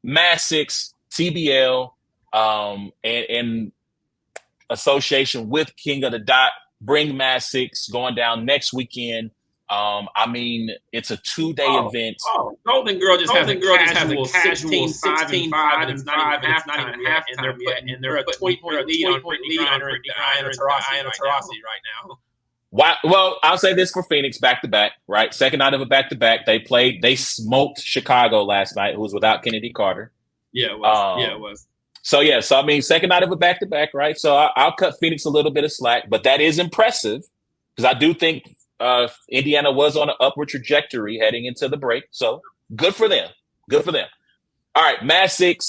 Massacre, TBL, and association with King of the Dot, bring Massacre going down next weekend. I mean, it's a 2-day event. Golden Girl just has a casual 16-5, and it's not even halftime yet, and they're a 20-point lead on Brittany Griner and Taurasi right now. Well, I'll say this for Phoenix, back-to-back, right? Second night of a back-to-back. They smoked Chicago last night, who was without Kennedy Carter. Yeah, it was. So I mean, second night of a back-to-back, right? So I'll cut Phoenix a little bit of slack, but that is impressive because I do think Indiana was on an upward trajectory heading into the break. So good for them. Good for them. All right, Massacre.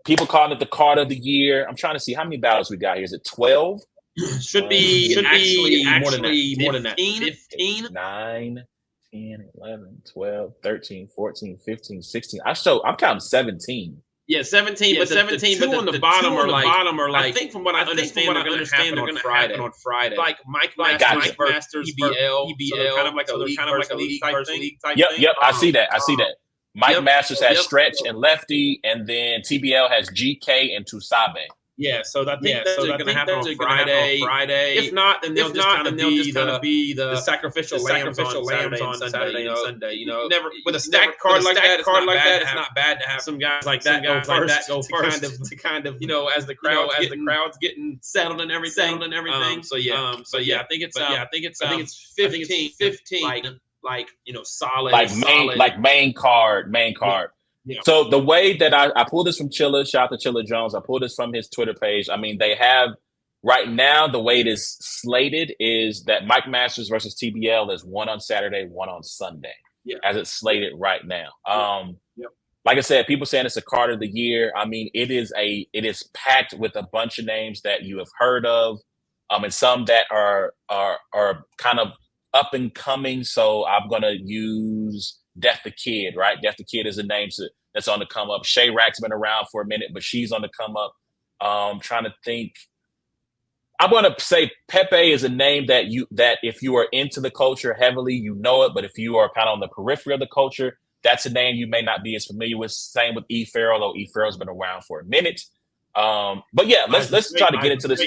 People calling it the card of the year. I'm trying to see how many battles we got here. Is it 12? Should be actually more than that. 15? 9, 10, 11, 12, 13, 14, 15, 16. I'm counting 17. Yeah, 17, but 17. But on the bottom are like. I think from what I understand, they're going to happen on Friday. Like Mike Masters, EBL, so kind of like a league type thing. Yep. I see that. Mike Masters has Stretch and Lefty, and then TBL has GK and Tusabe. Yeah, so I think those are going to happen on Friday. If not, then they'll just kind of be the sacrificial lambs on Saturday and Sunday. You know, never with a stacked card like that. It's not bad to have some guys like that go first to kind of as the crowd's getting settled and everything. So I think it's 15. Like solid, main card. Yeah. So the way that I pulled this from Chilla, shout out to Chilla Jones. I pulled this from his Twitter page. I mean, they have right now the way it is slated is that Mike Masters versus TBL is one on Saturday, one on Sunday, as it's slated right now. Like I said, people saying it's a card of the year. I mean, it is packed with a bunch of names that you have heard of, and some that are kind of up and coming. So I'm gonna use Death the Kid, right? Death the Kid is a name that's on the come up. Shay Rack's been around for a minute, but she's on the come up. Trying to think. I'm going to say Pepe is a name that if you are into the culture heavily, you know it. But if you are kind of on the periphery of the culture, that's a name you may not be as familiar with. Same with E. Farrell, though E. Farrell's been around for a minute. But yeah, let's try to get into this.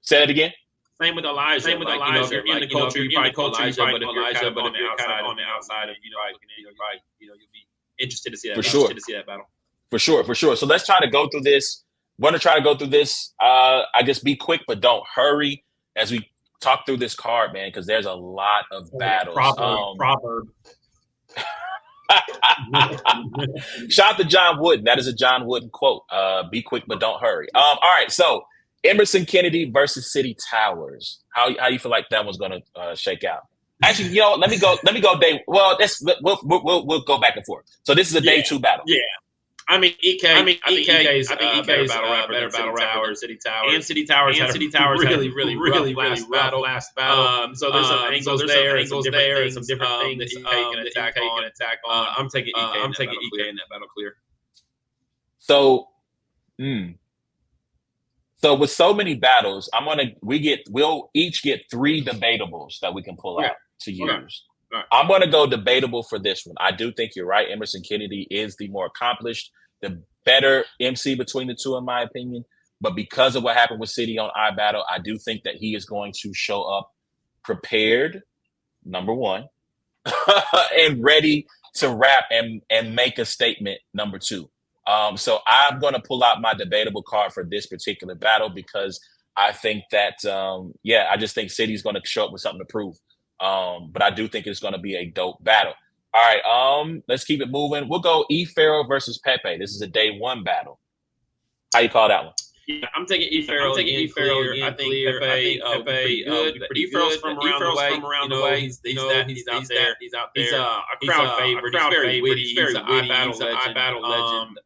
Say it again. Same with Elijah. If you're in the culture, you probably call Elijah, but if you're kind of on the outside, you'll be interested to see that. For sure, to see that battle. For sure. So let's try to go through this. We're going to try to go through this. I guess be quick, but don't hurry as we talk through this card, man, because there's a lot of battles. Proverb. Shout out to John Wooden. That is a John Wooden quote. Be quick, but don't hurry. All right, so Emerson Kennedy versus City Towers. How you feel like that one's going to shake out? Actually, let me go day. Well, we'll go back and forth. So this is a day 2 battle. Yeah. I think EK is better battle rapper than City Towers. And City Towers had a really last battle. So there's some angles there and some different things that EK can attack on. I'm taking EK in that battle clear. So, So with so many battles, we'll each get 3 debatables that we can pull out to use. Right. I'm going to go debatable for this one. I do think you're right. Emerson Kennedy is the more accomplished, the better MC between the two, in my opinion. But because of what happened with City on iBattle, I do think that he is going to show up prepared, number one, and ready to rap and make a statement, number 2. So I'm going to pull out my debatable card for this particular battle because I think that, I just think City's going to show up with something to prove. But I do think it's going to be a dope battle. All right, let's keep it moving. We'll go E. Farrell versus Pepe. This is a day 1 battle. How you call that one? Yeah, I'm taking E. Farrell. I think Pepe pretty good. But E. Farrell's from around the way. He's out there. He's a crowd favorite. He's very witty. He's an iBattle legend.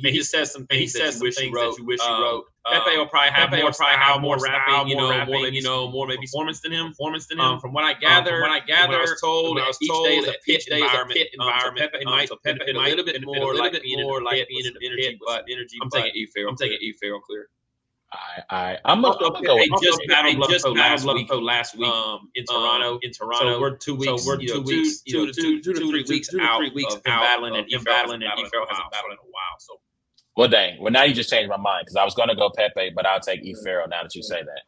He just says some things that you wish you wrote. Pepe will probably have more rapping, more maybe performance than him. From what I gather, I was told each day is a pit environment. Pepe might a little bit more like being in a pit, but I'm taking E. Farrell clear. I'm gonna go. They just battled Bloodshow last week in Toronto. So we're 2 weeks, 2 to 3 weeks out of him battling, and Ephraim hasn't battled in a while. So. Well, dang. Well, now you just changed my mind because I was going to go Pepe, but I'll take Ephraim now that you say that.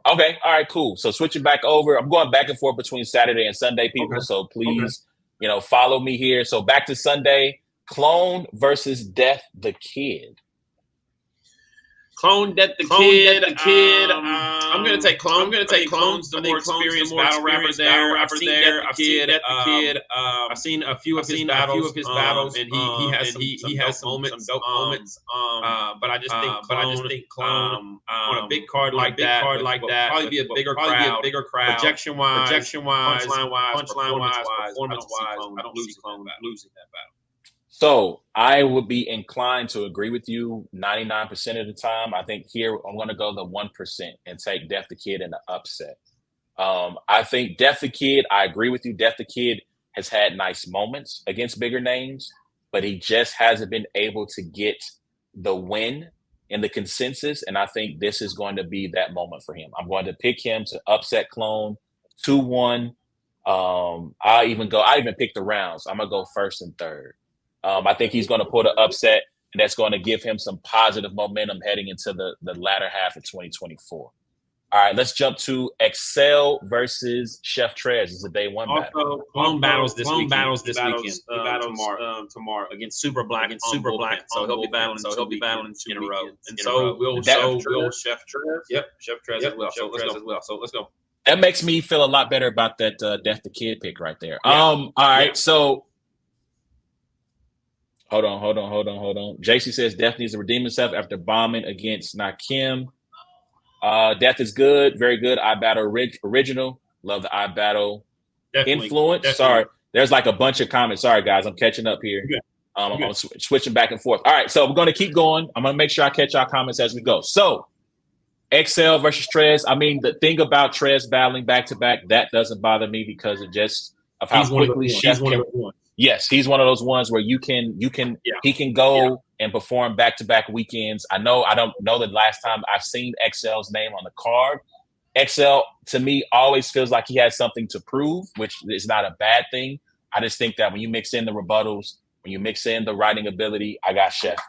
Okay. All right, cool. So switching back over, I'm going back and forth between Saturday and Sunday, people. Okay. So please, follow me here. So back to Sunday, Clone versus Death the Kid. Clone, Death the Kid. I'm gonna take Clone. Clone's the more experienced battle rapper there. I've seen Death the Kid. I've seen a few of his battles, and he has some dope moments. But I just think Clone on a big card like that, probably be a bigger crowd. Projection wise, punchline wise, performance wise, I don't see Clone losing that battle. So I would be inclined to agree with you 99% of the time. I think here I'm going to go the 1% and take Death the Kid in the upset. I think Death the Kid, I agree with you. Death the Kid has had nice moments against bigger names, but he just hasn't been able to get the win in the consensus. And I think this is going to be that moment for him. I'm going to pick him to upset Clone 2-1. I even pick the rounds. I'm going to go first and third. I think he's going to pull the upset, and that's going to give him some positive momentum heading into the latter half of 2024. All right, let's jump to Excel versus Chef Trez. It's a day one battle. Clone battles this weekend. Tomorrow against Super Black. So he'll be battling 2 in a row. And so will Chef Trez. Yep, Chef Trez as well. So let's go. That makes me feel a lot better about that Death the Kid pick right there. Yeah. All right, so. Hold on. JC says Death needs to redeem himself after bombing against Nakim. Death is good, very good. I Battle original. Love the I Battle influence. Sorry, there's like a bunch of comments. Sorry, guys, I'm catching up here. I'm switching back and forth. All right, so we're going to keep going. I'm going to make sure I catch our comments as we go. So, XL versus Trez. I mean, the thing about Trez battling back to back, that doesn't bother me because of how quickly Chef can. Yes, he's one of those ones where he can go and perform back-to-back weekends. I don't know the last time I've seen XL's name on the card. XL, to me, always feels like he has something to prove, which is not a bad thing. I just think that when you mix in the rebuttals, when you mix in the writing ability, I got Chef.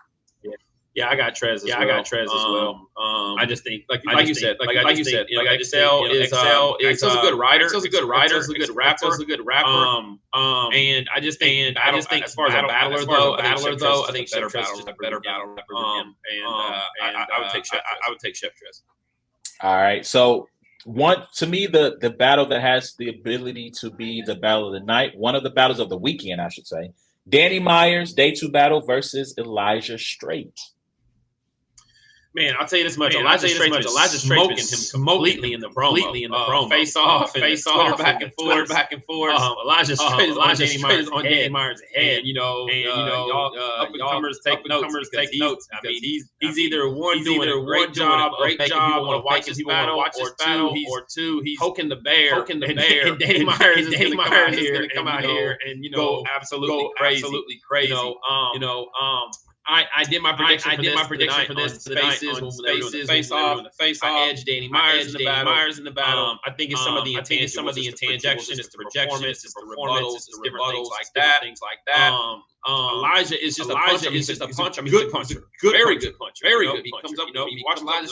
Yeah, I got Trez as well. I just think, like you said, XL is a good writer. He's a good rapper. And I just think, as far as a battler though, I think Chef Trez is just a better battle rapper than him. And I would take Chef Trez. All right, so to me, the battle that has the ability to be the battle of the night, one of the battles of the weekend, I should say, Danny Myers, day 2 battle versus Elijah Straight. Man, I'll tell you this much. Elijah Straight's smoking him completely in the promo. Face off, Twitter back and forth. Elijah Straight is on Danny Myers' head. Y'all up-and-comers take notes. I mean, he's either one doing a great job of making people want to watch this battle, or two, he's poking the bear. And Danny Myers is going to come out here and go absolutely crazy. I did my prediction for this Spaces when they were doing the face off. I edged Danny Myers in the battle. I think it's some of the intangibles, it's the projection, it's the rebuttals, it's different things like that. Elijah is just a puncher. He's a puncher. Very good puncher. He comes up, he watch Elijah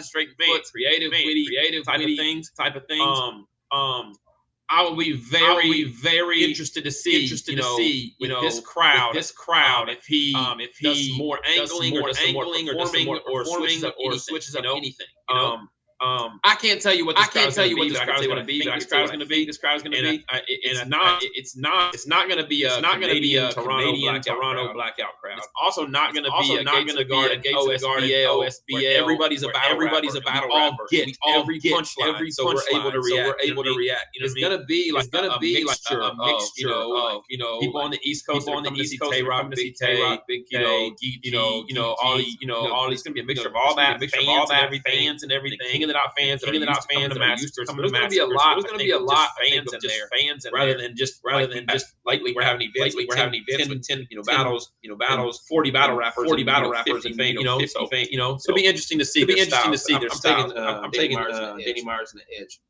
Straight, creative type of things. I will be very interested to see with this crowd if he does more angling or switches up anything. I can't tell you what this crowd is going to be. It's not going to be a Toronto blackout crowd. It's also not going to be a Gates of the Garden, OSBA. Everybody's a battle rapper. We all get every punchline, so we're able to react. It's going to be like a mixture of people on the East Coast, Tay-Rock, Big Tay, Big K, all these. It's going to be a mixture of all that, fans and everything. that out fans that are used to coming to Massacre. There's going to be a lot fans in there, rather than just lately we're having events with 10 battles, 40 battle rappers and things, so it'll be interesting to see their styles. I'm taking Danny Myers and the Edge.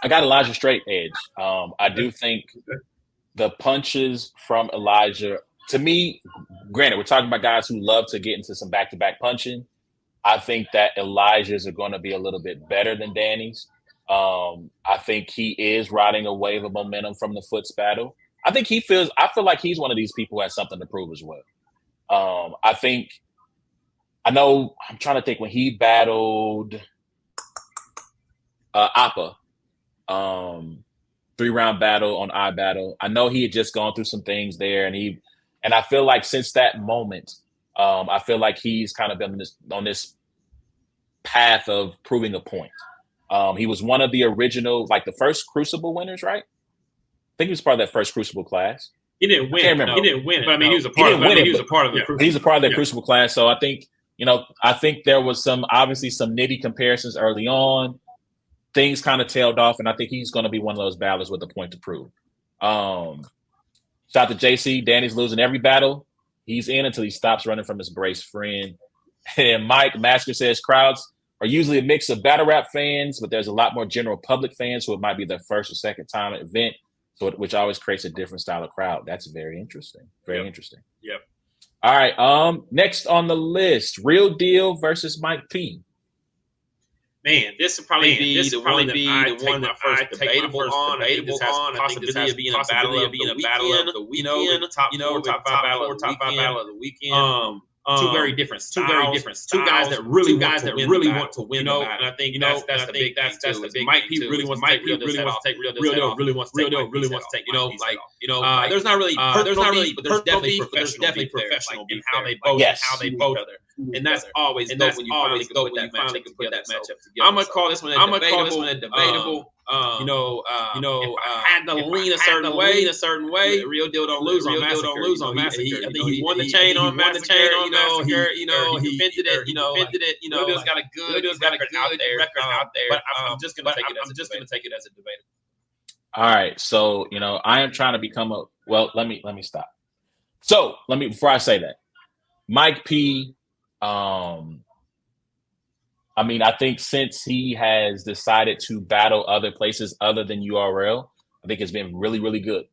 I got Elijah Straight Edge. I do think the punches from Elijah, to me, granted, we're talking about guys who love to get into some back-to-back punching. I think that Elijah's are going to be a little bit better than Danny's. I think he is riding a wave of momentum from the Foots battle. I feel like he's one of these people who has something to prove as well. I'm trying to think when he battled Appa, 3-round battle on iBattle. I know he had just gone through some things there, and I feel like since that moment, I feel like he's kind of been on this path of proving a point. He was one of the original, like the first Crucible winners, right? I think he was part of that first Crucible class. He didn't win. I can't remember. He didn't win it. But I mean, he was a part of it. He was a part of the Crucible. He's a part of that Crucible class. So I think, there was obviously some nitty comparisons early on. Things kind of tailed off, and I think he's going to be one of those battlers with a point to prove. Shout out to JC. Danny's losing every battle he's in until he stops running from his brace friend. And Mike Massacre says crowds are usually a mix of battle rap fans, but there's a lot more general public fans who it might be their first or second time at an event, which always creates a different style of crowd. That's very interesting. Very interesting. Yep. All right. Next on the list, Real Deal versus Mike P. Man, this will probably be the one that I take debatable on. I think this has possibility of being a battle of the weekend. Top five battle of the weekend. Two very different styles. Two guys that really want to win. And I think that's the big thing. Mike P really wants to take Real Deal. Really wants to take. There's not really, but there's definitely professional in how they both other. And that's always dope when you finally can put that matchup together. I'm gonna call this one a debatable. If I had to lean a certain way, Real Deal don't lose on Massacre. I think he won the chain on Massacre. He defended it. Real Deal's got a good record out there. But I'm just gonna take it as a debatable. All right, so I am trying to become let me stop. So before I say that, Mike P. I think since he has decided to battle other places other than URL, I think it's been really, really good.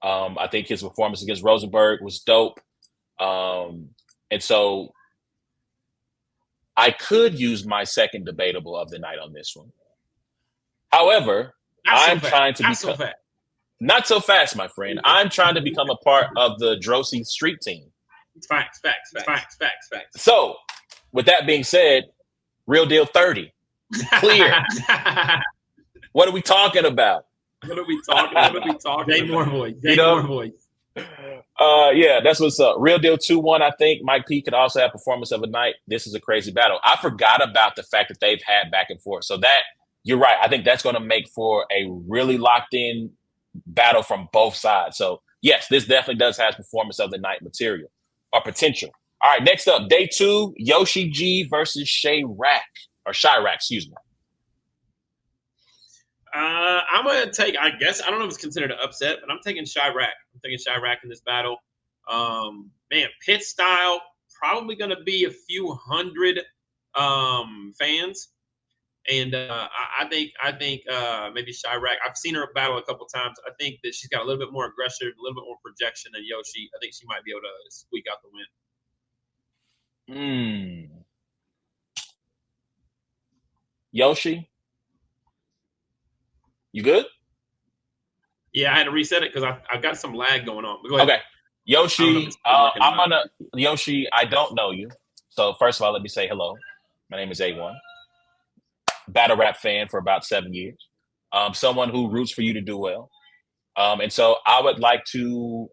I think his performance against Rosenberg was dope. And so I could use my second debatable of the night on this one. However, not so fast, my friend. I'm trying to become a part of the Drosy Street team. Facts. So, with that being said, Real Deal 30. Clear. What are we talking about? Jay Moore voice. Yeah, that's what's up. Real Deal 2-1, I think. Mike P could also have performance of a night. This is a crazy battle. I forgot about the fact that they've had back and forth. So that, you're right. I think that's going to make for a really locked in battle from both sides. So, yes, this definitely does have performance of the night material. Or potential. All right, next up, day 2, Yoshi G versus Chirac, excuse me. I'm going to take, I guess, I don't know if it's considered an upset, but I'm taking Chirac. I'm taking Chirac in this battle. Pit style, probably going to be a few hundred fans. And I think maybe Chirac, I've seen her battle a couple times. I think that she's got a little bit more aggression, a little bit more projection than Yoshi. I think she might be able to squeak out the win. Yoshi? You good? Yeah, I had to reset it because I've got some lag going on. Okay. Yoshi, Yoshi, I don't know you. So first of all, let me say hello. My name is A1. Battle rap fan for about 7 years. Someone who roots for you to do well. And so I would like to,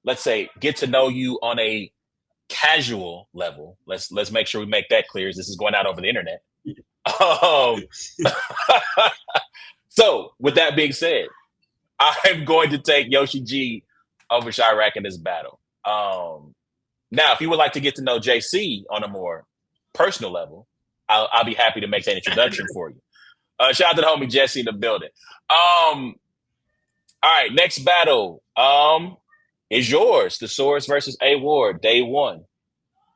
let's say, get to know you on a casual level. Let's make sure we make that clear as this is going out over the internet. So with that being said, I'm going to take Yoshi G over Chirac in this battle. Now, if you would like to get to know JC on a more personal level, I'll be happy to make that introduction for you. Shout out to the homie Jesse in the building. All right, next battle is yours. The Source versus A Ward, day one.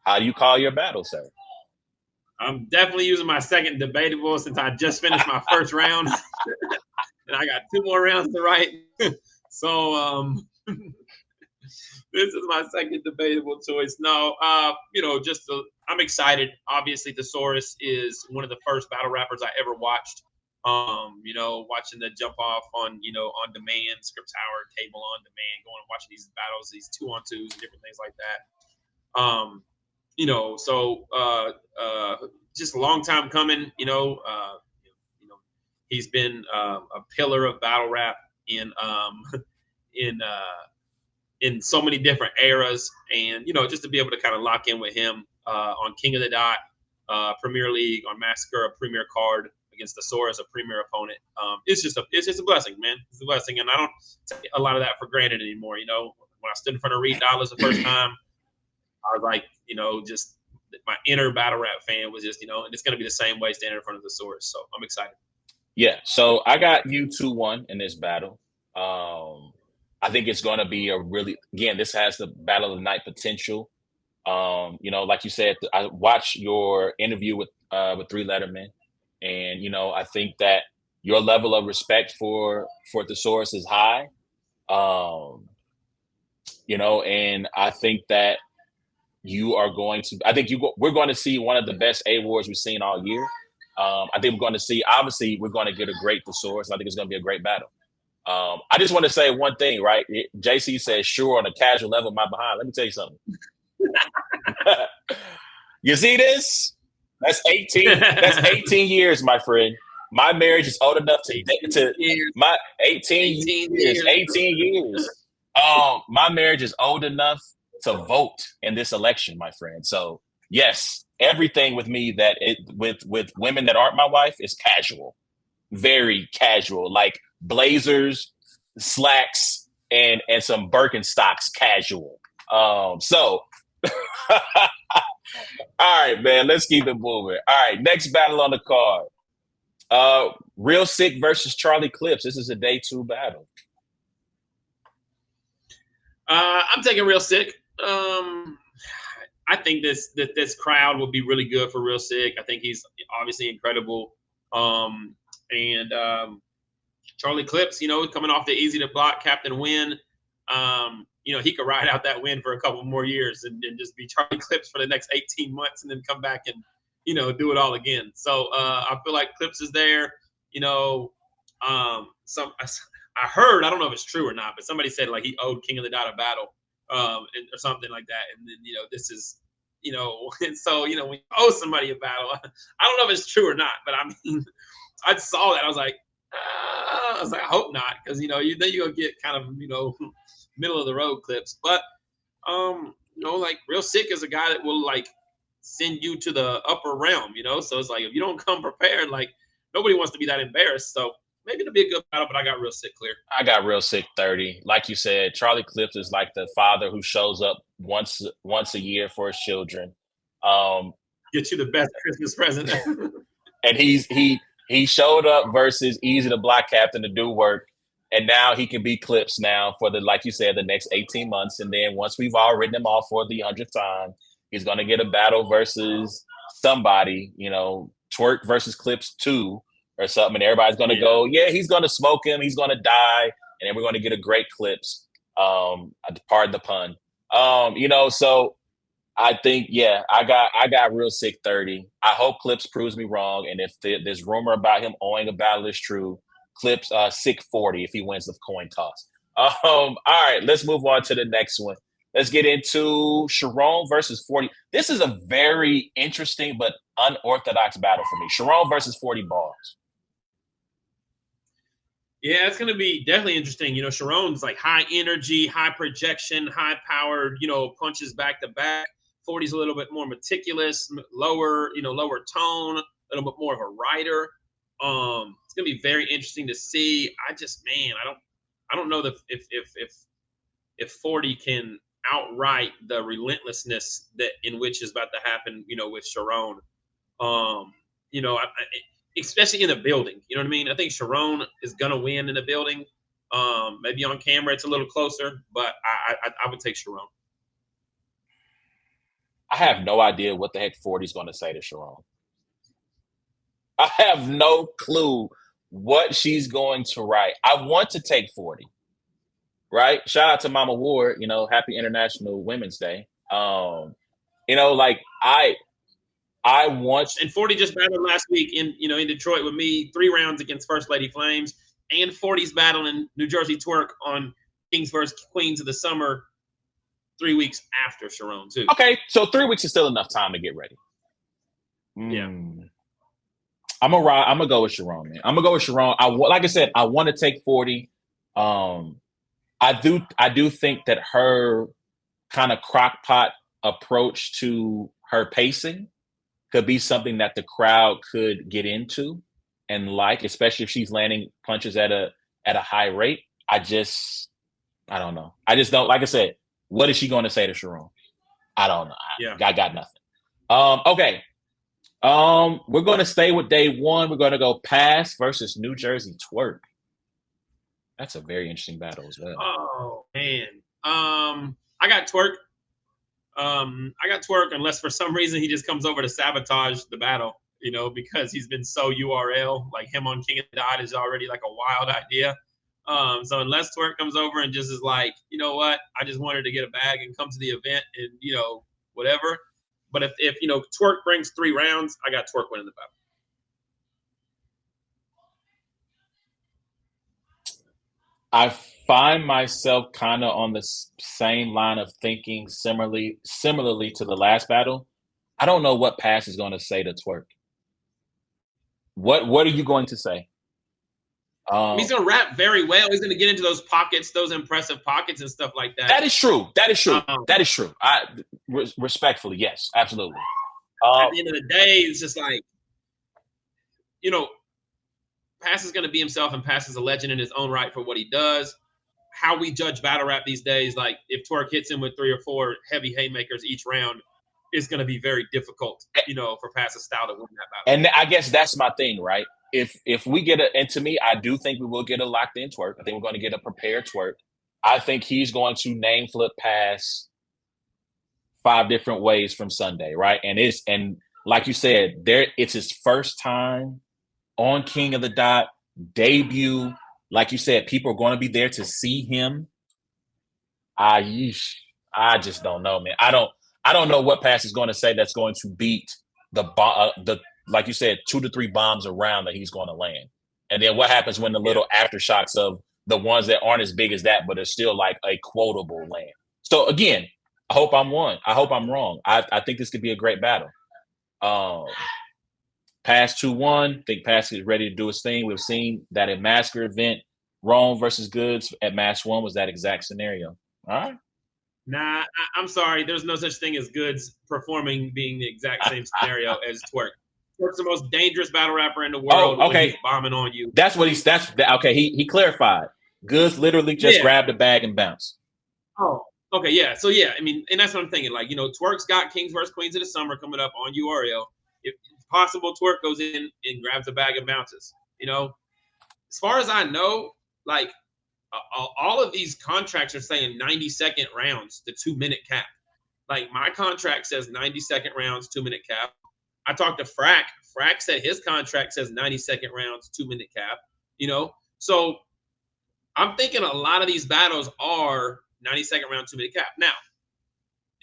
How do you call your battle, sir? I'm definitely using my second debatable since I just finished my first round. And I got 2 more rounds to write. So this is my second debatable choice. No, I'm excited. Obviously, Thesaurus is one of the first battle rappers I ever watched. Watching the jump off on on demand, Script Tower, cable on demand, going and watching these battles, these 2-on-2s, and different things like that. Just a long time coming. He's been a pillar of battle rap in so many different eras, and just to be able to kind of lock in with him on King of the Dot, Premier League, on Massacre, a premier card against the Thesaurus, a premier opponent. It's just a blessing, man. It's a blessing, and I don't take a lot of that for granted anymore. When I stood in front of Reed Dollars the first time, I was like, just my inner battle rap fan was just, and it's going to be the same way standing in front of the Source. So I'm excited. Yeah. So I got you 2-1 in this battle. I think it's going to be this has the battle of the night potential. Like you said, I watched your interview with 3 Letterman, and, I think that your level of respect for the Source is high. And I think that we're going to see one of the best awards we've seen all year. I think we're going to see, obviously, we're going to get a great Thesaurus. I think it's going to be a great battle. I just want to say one thing, right? JC says, sure, on a casual level, my behind. Let me tell you something. You see this? That's 18. That's 18 years, my friend. My marriage is old enough my 18 years. 18 years. My marriage is old enough to vote in this election, my friend. So yes, everything with me with women that aren't my wife is casual, very casual, like blazers, slacks, and some Birkenstocks casual. So all right, man, let's keep it moving. All right, next battle on the card. Real Sick versus Charlie Clips. This is a day 2 battle. I'm taking Real Sick. I think this crowd will be really good for Real Sick. I think he's obviously incredible. And Charlie Clips, coming off the easy to block Captain Win, he could ride out that win for a couple more years and just be Charlie Clips for the next 18 months and then come back and, do it all again. So I feel like Clips is there. I heard, I don't know if it's true or not, but somebody said like he owed King of the Dot a battle or something like that. And then, this is, and so, when you owe somebody a battle, I don't know if it's true or not, but I mean, I saw that. I was like, I hope not. Cause then you're going to get kind of, middle of the road Clips. But, like Real Sick is a guy that will like send you to the upper realm, So it's like, if you don't come prepared, like nobody wants to be that embarrassed. So maybe it'll be a good battle, but I got Real Sick clear. I got Real Sick 30. Like you said, Charlie Clips is like the father who shows up once a year for his children. Get you the best Christmas present. And he showed up versus Easy the Block Captain to do work. And now he can be Clips now for like you said, the next 18 months. And then once we've all written him off for the 100th time, he's going to get a battle versus somebody, Twerk versus Clips 2 or something. And everybody's going to go, yeah, he's going to smoke him. He's going to die. And then we're going to get a great Clips. Pardon the pun. So I think, I got Real Sick 30. I hope Clips proves me wrong. And if this rumor about him owing a battle is true, Clips Sick 40 if he wins the coin toss. All right, let's move on to the next one. Let's get into Sharon versus 40. This is a very interesting but unorthodox battle for me. Sharon versus 40 Bars. Yeah, it's going to be definitely interesting. Sharon's like high energy, high projection, high powered, punches back to back. 40's a little bit more meticulous, lower tone, a little bit more of a writer. It's going to be very interesting to see. I don't know if 40 can outright the relentlessness in which is about to happen, with Sharon. Especially in the building. You know what I mean? I think Sharon is gonna win in the building. Maybe on camera it's a little closer, but I would take Sharon. I have no idea what the heck 40 is going to say to Sharon. I have no clue what she's going to write. I want to take 40, right? Shout out to Mama Ward, happy International Women's Day. Like I want. And 40 just battled last week in Detroit with me, 3 rounds against First Lady Flames, and 40's battling New Jersey Twerk on Kings vs. Queens of the Summer 3 weeks after Sharon too. Okay, so 3 weeks is still enough time to get ready. Yeah. I'm gonna go with Sharon, man. I'm gonna go with Sharon. Like I said, I want to take 40. I do think that her kind of crockpot approach to her pacing could be something that the crowd could get into and like, especially if she's landing punches at a high rate. I don't know. I just don't. Like I said, what is she going to say to Sharon? I don't know. I got nothing. Okay. We're going to stay with day one. We're going to go Pass versus New Jersey Twerk. That's a very interesting battle as well. Oh man. I got Twerk. Unless for some reason he just comes over to sabotage the battle, because he's been so URL. Like him on King of the Dot is already like a wild idea. So unless Twerk comes over and just is like, you know what, I just wanted to get a bag and come to the event and whatever. But if Twerk brings 3 rounds, I got Twerk winning the battle. I find myself kind of on the same line of thinking, similarly to the last battle. I don't know what Pass is going to say to Twerk. What are you going to say? He's going to rap very well. He's going to get into those pockets, those impressive pockets and stuff like that. That is true. That is true. Respectfully, yes, absolutely. At the end of the day, it's just like, Pass is going to be himself, and Pass is a legend in his own right for what he does. How we judge battle rap these days, like if Twerk hits him with 3 or 4 heavy haymakers each round, it's going to be very difficult, for Pass's style to win that battle. And I guess that's my thing, right? If we get and to me, I do think we will get a locked in Twerk. I think we're going to get a prepared Twerk. I think he's going to name flip Pass 5 different ways from Sunday, right? And like you said, it's his first time on King of the Dot, debut. Like you said, people are going to be there to see him. I just don't know, man. I don't know what Pass is going to say that's going to beat the like you said, 2 to 3 bombs around that he's going to land. And then what happens when the little aftershocks of the ones that aren't as big as that, but are still like a quotable land. So again, I hope I'm wrong. I think this could be a great battle. Pass 2-1. Think Pass is ready to do his thing. We've seen that in Massacre event, Rome versus Goods at Match 1 was that exact scenario. All right. Nah, I'm sorry. There's no such thing as Goods performing being the exact same scenario as Twerk. Twerk's the most dangerous battle rapper in the world. Oh, okay. When he's bombing on you. That's what okay. He clarified. Goods literally just grabbed a bag and bounced. Oh, okay, yeah. So yeah, I mean, and that's what I'm thinking. Like, Twerk's got Kings vs. Queens of the Summer coming up on URL. If possible, Twerk goes in and grabs a bag and bounces. As far as I know, like all of these contracts are saying 90-second rounds, the 2-minute cap. Like my contract says 90-second rounds, 2-minute cap. I talked to Frack. Frack said his contract says 90-second rounds, 2-minute cap. So I'm thinking a lot of these battles are 90-second round, 2-minute cap. Now,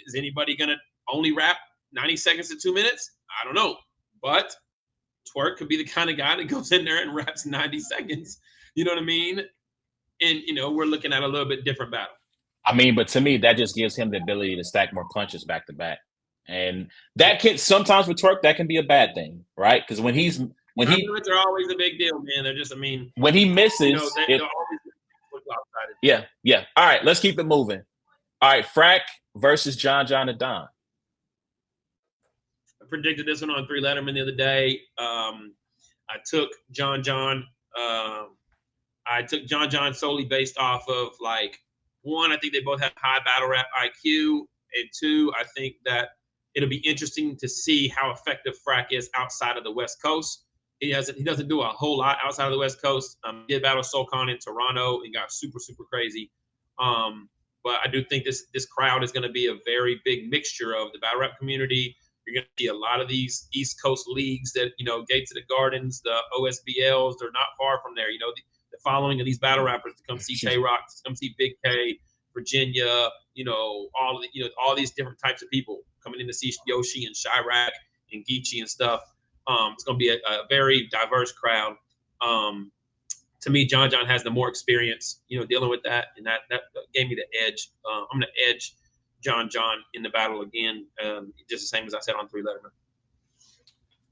is anybody gonna only rap 90 seconds to 2 minutes? I don't know, but Twerk could be the kind of guy that goes in there and raps 90 seconds. You know what I mean? And we're looking at a little bit different battle. I mean, but to me, that just gives him the ability to stack more punches back to back. And that can sometimes with Twerk, that can be a bad thing, right? Because when he they're always a big deal, man. They're just, when he misses, they're always lopsided. Yeah. All right, let's keep it moving. All right, Frack versus John the Don. I predicted this one on 3 Letterman the other day. I took John. I took John solely based off of like, 1, I think they both have high battle rap IQ, and 2, I think that It'll be interesting to see how effective Frack is outside of the West Coast. He doesn't do a whole lot outside of the West Coast. He did battle SoCon in Toronto and got super, super crazy. But I do think this crowd is going to be a very big mixture of the battle rap community. You're going to see a lot of these East Coast leagues that, Gates of the Gardens, the OSBLs, they're not far from there. The following of these battle rappers to come see Tay-Rock, to come see Big K, Virginia, all these different types of people coming in to see Yoshi and Chirac and Geechee and stuff. It's going to be a very diverse crowd. To me, John has the more experience, dealing with that, and that gave me the edge. I'm going to edge John in the battle again, just the same as I said on 3 Letterman.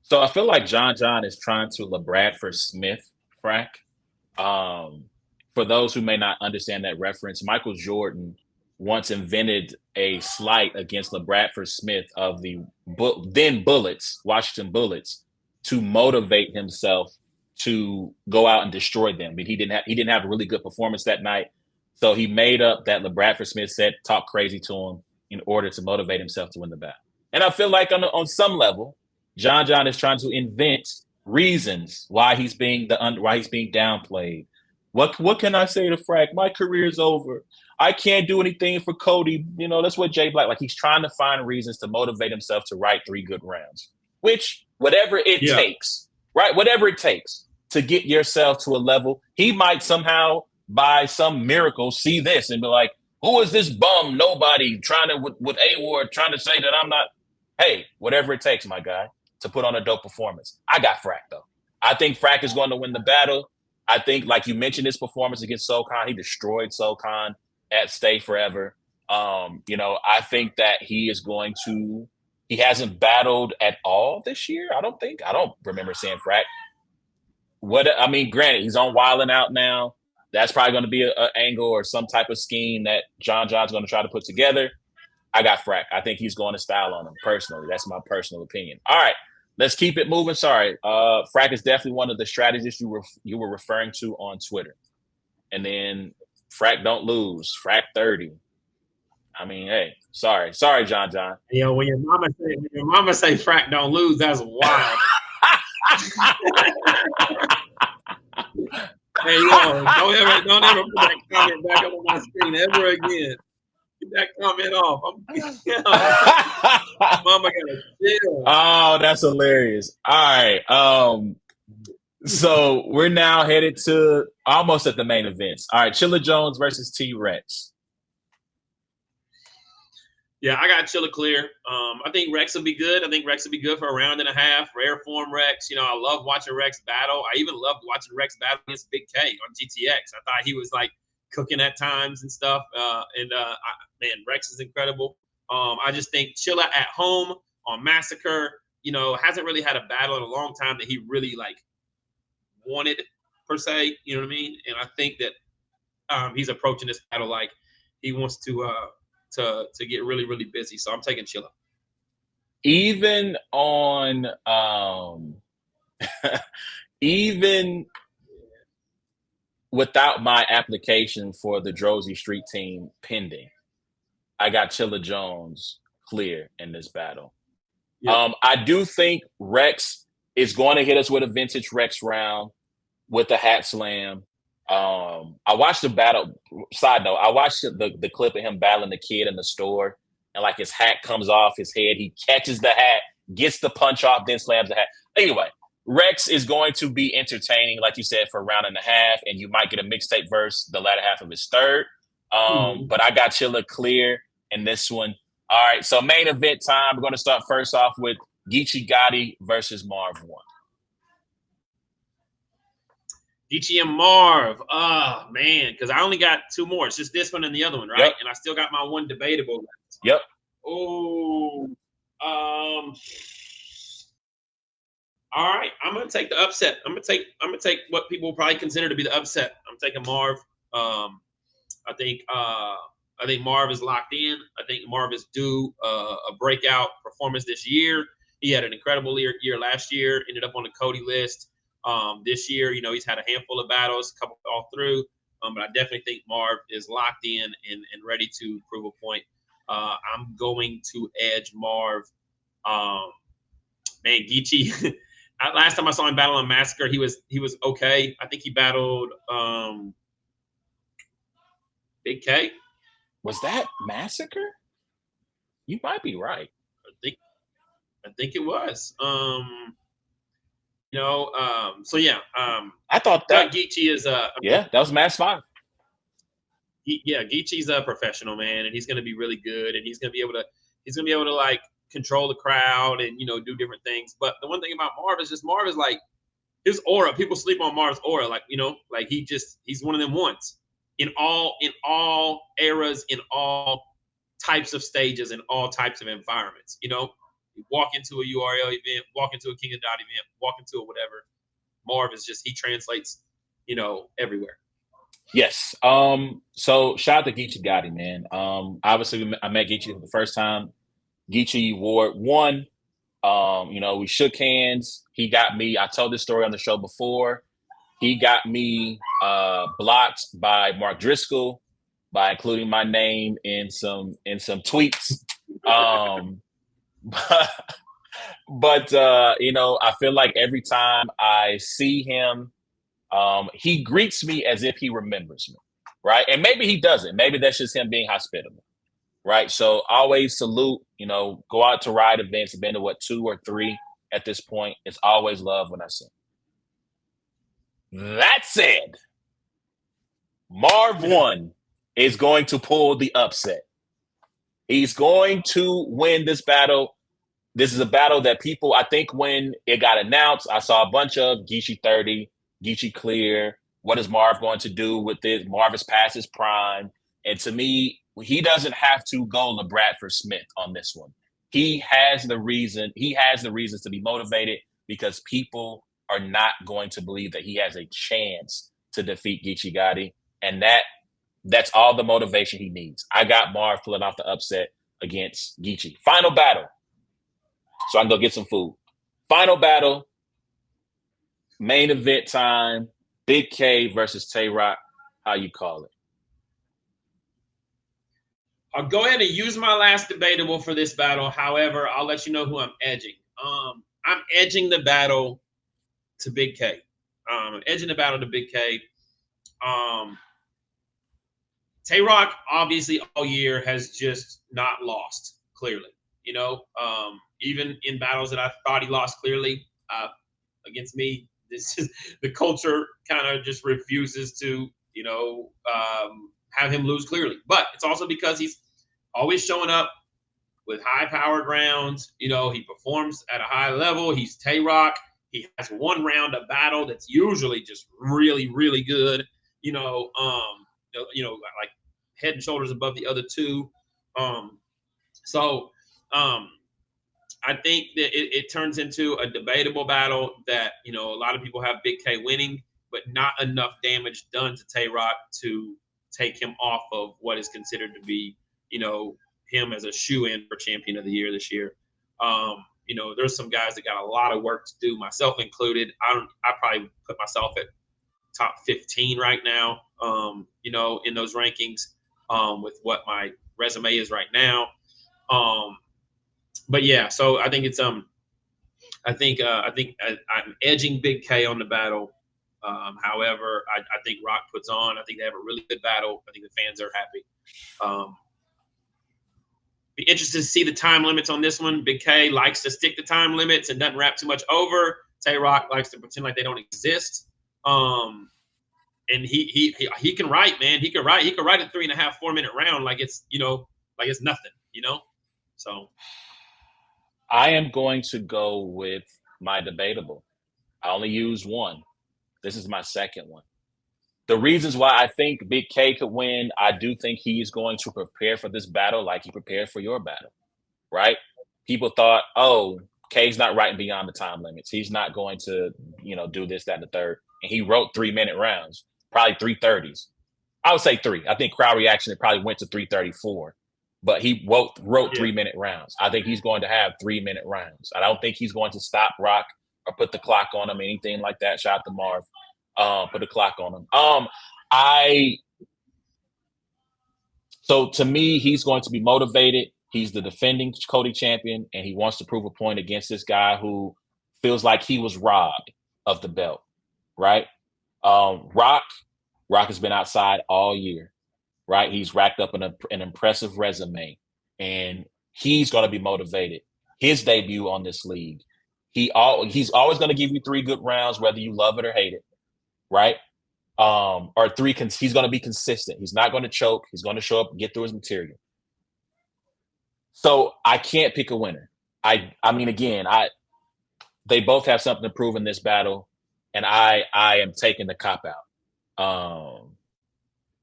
So I feel like John is trying to LaBradford Smith Frack. For those who may not understand that reference, Michael Jordan once invented a slight against LaBradford Smith of the then Bullets, Washington Bullets, to motivate himself to go out and destroy them. But he didn't have a really good performance that night. So he made up that LaBradford Smith said, talk crazy to him in order to motivate himself to win the battle. And I feel like on some level, John is trying to invent reasons why he's being downplayed. What can I say to Frack? My career's over. I can't do anything for Cody. That's what Jay Black, like, he's trying to find reasons to motivate himself to write 3 good rounds, which whatever it takes, right? Whatever it takes to get yourself to a level, he might somehow by some miracle see this and be like, who is this bum? Nobody trying to with A-Ward trying to say that I'm not. Hey, whatever it takes, my guy, to put on a dope performance. I got Frack though. I think Frack is going to win the battle. I think, like you mentioned, his performance against SoCon, he destroyed SoCon at Stay Forever. I think that he hasn't battled at all this year. I don't remember seeing Frack. Granted, he's on Wildin' Out now. That's probably going to be an angle or some type of scheme that John's going to try to put together. I got Frack. I think he's going to style on him personally. That's my personal opinion. All right, let's keep it moving. Sorry. Frack is definitely one of the strategists you were referring to on Twitter. And then Frack don't lose. Frack 30. Hey, sorry, John. When your mama say Frack don't lose, that's wild. Hey, don't ever put that comment back up on my screen ever again. Get that comment off. Mama gotta chill. Oh, that's hilarious. All right. So we're now headed to almost at the main events. All right, Chilla Jones versus T-Rex. Yeah, I got Chilla clear. I think Rex will be good. I think Rex will be good for a round and a half. Rare form Rex. I love watching Rex battle. I even loved watching Rex battle against Big K on GTX. I thought he was like cooking at times and stuff. Rex is incredible. I just think Chilla at home on Massacre, hasn't really had a battle in a long time that he really like wanted per se. You know what I mean? And I think that he's approaching this battle like he wants to get really, really busy. So I'm taking Chilla. Even on even without my application for the Drozy Street team pending, I got Chilla Jones clear in this battle. Yep. I do think Rex is going to hit us with a vintage Rex round with the hat slam. I watched the battle. Side note, I watched the clip of him battling the kid in the store, and like his hat comes off his head. He catches the hat, gets the punch off, then slams the hat. Anyway, Rex is going to be entertaining, like you said, for a round and a half, and you might get a mixtape verse the latter half of his third. But I got Chilla clear in this one. All right, so main event time. We're going to start first off with Geechee Gotti versus Marv 1. Geechee and Marv. Oh, man, because I only got 2 more. It's just this one and the other one, right? Yep. And I still got my one debatable left. Yep. Oh, all right. I'm gonna take the upset. I'm gonna take what people will probably consider to be the upset. I'm taking Marv. I think Marv is locked in. I think Marv is due a breakout performance this year. He had an incredible year last year. Ended up on the Cody list. This year, he's had a handful of battles, a couple all through. But I definitely think Marv is locked in and ready to prove a point. I'm going to edge Marv Man, Geechee. Last time I saw him battle on Massacre, he was okay. I think he battled Big K. Was that Massacre? You might be right. I think it was. So yeah. I thought that Geechee is that was Mass 5. Geechee's a professional, man, and he's going to be really good, and he's going to be able to like control the crowd and do different things. But the one thing about Marv is like his aura. People sleep on Marv's aura, like like he's one of them ones in all eras, in all types of stages, in all types of environments. You walk into a URL event, walk into a King of Dot event, walk into a whatever. Marv is he translates, everywhere. Yes. So shout out to Geechee Gotti, man. Obviously I met Geechee for the first time. Geechee Ward won. We shook hands. He got me. I told this story on the show before. He got me blocked by Mark Driscoll by including my name in some tweets. But I feel like every time I see him, he greets me as if he remembers me, right? And maybe he doesn't. Maybe that's just him being hospitable, right? So always salute, go out to ride events. I've been to 2 or 3 at this point. It's always love when I see him. That said, Marv 1 is going to pull the upset. He's going to win this battle. This is a battle that people, I think when it got announced, I saw a bunch of Geechee 30, Geechee clear. What is Marv going to do with this? Marv is past his prime. And to me, he doesn't have to go LeBradford Smith on this one. He has the reasons to be motivated because people are not going to believe that he has a chance to defeat Geechee Gotti. And that's all the motivation he needs. I got Marv pulling off the upset against Geechee. Final battle. So I can go get some food. Final battle. Main event time. Big K versus Tay-Rock. How you call it? I'll go ahead and use my last debatable for this battle. However, I'll let you know who I'm edging. I'm edging the battle to Big K. Tay-Rock, obviously, all year has just not lost, clearly. Even in battles that I thought he lost clearly against me, the culture kind of just refuses to, have him lose clearly. But it's also because he's always showing up with high-powered rounds. He performs at a high level. He's Tay-Rock. He has one round of battle that's usually just really, really good. Like head and shoulders above the other two. I think that it turns into a debatable battle that, a lot of people have Big K winning, but not enough damage done to Tay-Rock to take him off of what is considered to be, him as a shoe-in for champion of the year this year. There's some guys that got a lot of work to do, myself included. I probably put myself at top 15 right now, in those rankings, with what my resume is right now. But yeah, so I think it's I'm edging Big K on the battle. However, I think Rock puts on. I think they have a really good battle. I think the fans are happy. Be interested to see the time limits on this one. Big K likes to stick to time limits and doesn't wrap too much over. Tay-Rock likes to pretend like they don't exist. And he can write, man. He can write a 3.5, 4 minute round like it's nothing. So I am going to go with my debatable. I only used one. This is my second one. The reasons why I think Big K could win, I do think he's going to prepare for this battle like he prepared for your battle, right? People thought, oh, K's not writing beyond the time limits. He's not going to, do this, that, and the third. And he wrote 3-minute rounds, probably 3:30s. I would say 3. I think crowd reaction, it probably went to 3:34. But he wrote 3-minute rounds. I think he's going to have 3-minute rounds. I don't think he's going to stop Rock or put the clock on him, anything like that. Shout out to Marv. Put the clock on him. So to me, he's going to be motivated. He's the defending Cody champion, and he wants to prove a point against this guy who feels like he was robbed of the belt, right? Rock has been outside all year, right? He's racked up an impressive resume, and he's going to be motivated. His debut on this league, he's always going to give you 3 good rounds, whether you love it or hate it, right? Or 3. He's going to be consistent. He's not going to choke. He's going to show up and get through his material. So I can't pick a winner. I mean, again, they both have something to prove in this battle, and I am taking the cop out.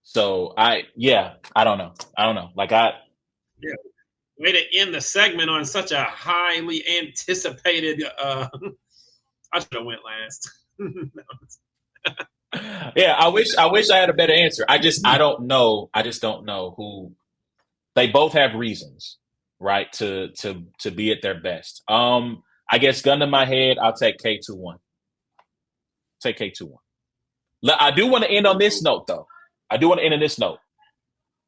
So I don't know. Way to end the segment on such a highly anticipated. I should have went last. Yeah, I wish I had a better answer. I don't know. I just don't know who. They both have reasons, right, to be at their best. I guess gun to my head, I'll take K2-1. Take K2-1. I do want to end on this note, though.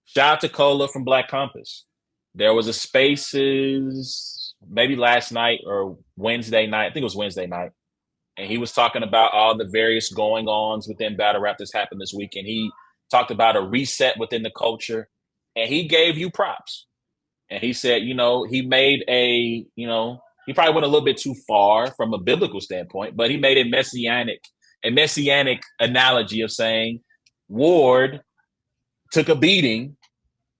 Shout out to Cola from Black Compass. There was a Spaces maybe last night or Wednesday night. I think it was Wednesday night. And he was talking about all the various going-ons within Battle Rap that's happened this week. And he talked about a reset within the culture. And he gave you props. And he said, he made he probably went a little bit too far from a biblical standpoint, but he made a messianic analogy of saying Ward took a beating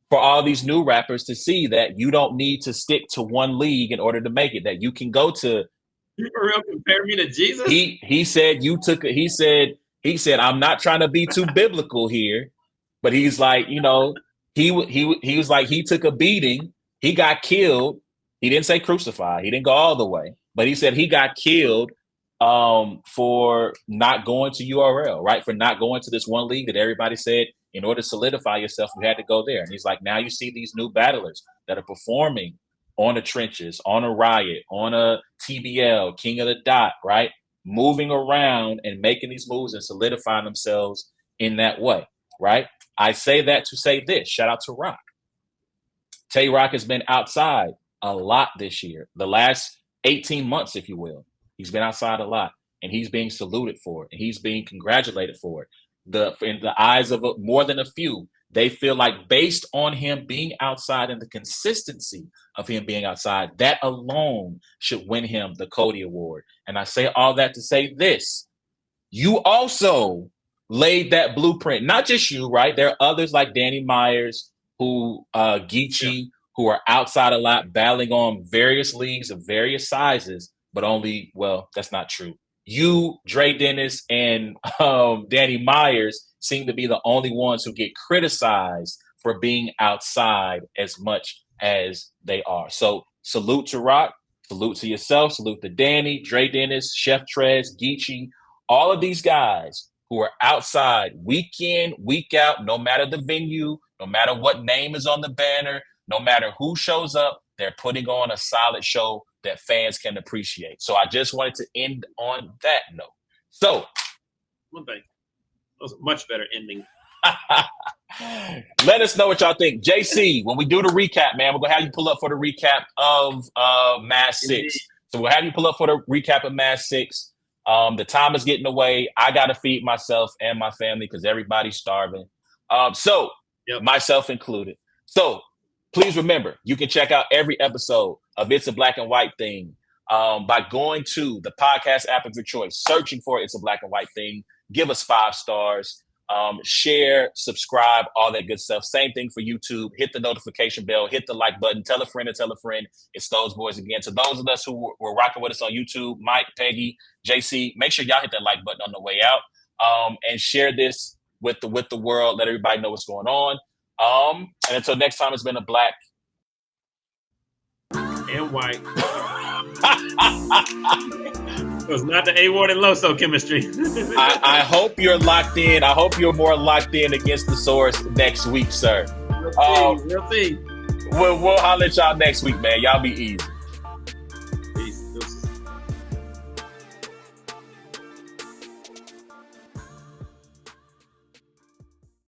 for all these new rappers to see that you don't need to stick to one league in order to make it, that you can go to. You for real compare me to Jesus? He said, I'm not trying to be too biblical here, but he's like, he was like, he took a beating. He got killed. He didn't say crucified. He didn't go all the way, but he said he got killed for not going to URL, right? For not going to this one league that everybody said in order to solidify yourself, you had to go there. And he's like, now you see these new battlers that are performing on the trenches, on a Riot, on a TBL, King of the Dot, right? Moving around and making these moves and solidifying themselves in that way, right? I say that to say this. Shout out to Rock. Tay Rock has been outside a lot this year. The last 18 months, if you will. He's been outside a lot, and he's being saluted for it, and he's being congratulated for it. In the eyes of more than a few, they feel like based on him being outside and the consistency of him being outside, that alone should win him the Cody Award. And I say all that to say this. You also laid that blueprint, not just you, right? There are others like Danny Myers, Geechee, who are outside a lot, battling on various leagues of various sizes, but that's not true. You, Dre Dennis, and Danny Myers seem to be the only ones who get criticized for being outside as much as they are. So salute to Rock, salute to yourself, salute to Danny, Dre Dennis, Chef Trez, Geechee, all of these guys who are outside week in, week out, no matter the venue, no matter what name is on the banner, no matter who shows up, they're putting on a solid show that fans can appreciate. So I just wanted to end on that note. So, one thing. That was a much better ending. Let us know what y'all think. JC, when we do the recap, man, we're going to have you pull up for the recap of Mass 6. So we'll have you pull up for the recap of Mass 6. The time is getting away. I got to feed myself and my family because everybody's starving. Myself included. So please remember, you can check out every episode of It's a Black and White Thing by going to the podcast app of your choice, searching for It's a Black and White Thing. Give us 5 stars, share, subscribe, all that good stuff. Same thing for YouTube. Hit the notification bell, hit the like button, tell a friend to tell a friend. It's those boys again. To those of us who were rocking with us on YouTube, Mike, Peggy, JC, make sure y'all hit that like button on the way out and share this with the world. Let everybody know what's going on. And until next time, it's been a black and white. It was not the A-Ward and Loso chemistry. I hope you're locked in. I hope you're more locked in against the source next week, sir. We'll see. We'll holler at y'all next week, man. Y'all be easy.